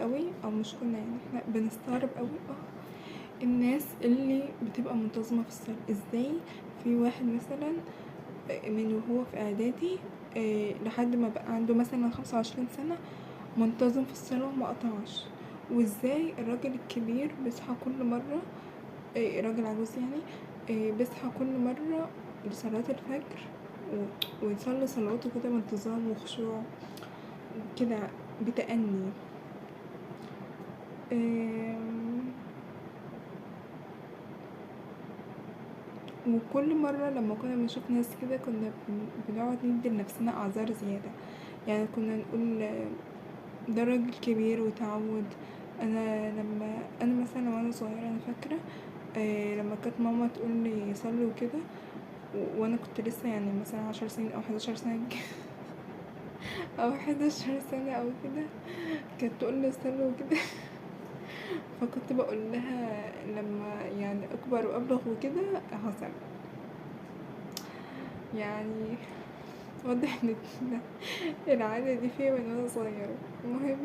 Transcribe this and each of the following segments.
قوي، او مش كنا يعني احنا بنستغرب قوي الناس اللي بتبقى منتظمة في الصلاة. ازاي في واحد مثلا من وهو في اعدادي لحد ما بقى عنده مثلا 25 سنة منتظم في الصلاة وما قطعش؟ وازاي الراجل الكبير بيصحى كل مرة، راجل عجوز يعني، بيصحى كل مرة لصلاة الفجر ويصلي صلواته كده بانتظام وخشوع كده بتأني. وكل مرة لما كنا بنشوف ناس كده كنا بنقعد ندي لنفسنا أعذار زيادة. يعني كنا نقول ده راجل كبير وتعود. أنا مثلا وأنا صغيرة أنا فاكرة لما كانت ماما تقولي صلي وكده وأنا كنت لسه يعني مثلا 10 سنين أو 11 سنة أو 11 سنة أو كده، كانت تقولي صلي وكده فكنت بقول لها لما يعني أكبر وأبلغ وكده هصلي. يعني واضح ان العادة دي فيا من وانا صغيرة. المهم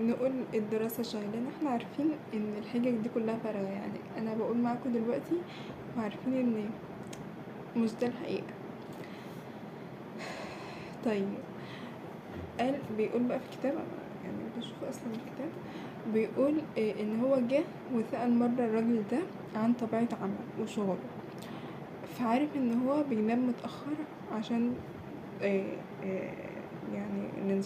نقول الدراسة شغلانة. احنا عارفين ان الحجج دي كلها فارغة، يعني انا بقول معاكم دلوقتي وعارفين ان مش ده الحقيقة. طيب بيقول بقى في كتاب، يعني بشوف اصلا الكتاب بيقول ان هو جه وسأل مرة الراجل ده عن طبيعة عمل وشغله، فعارف ان هو بينام متأخر عشان يعني النظام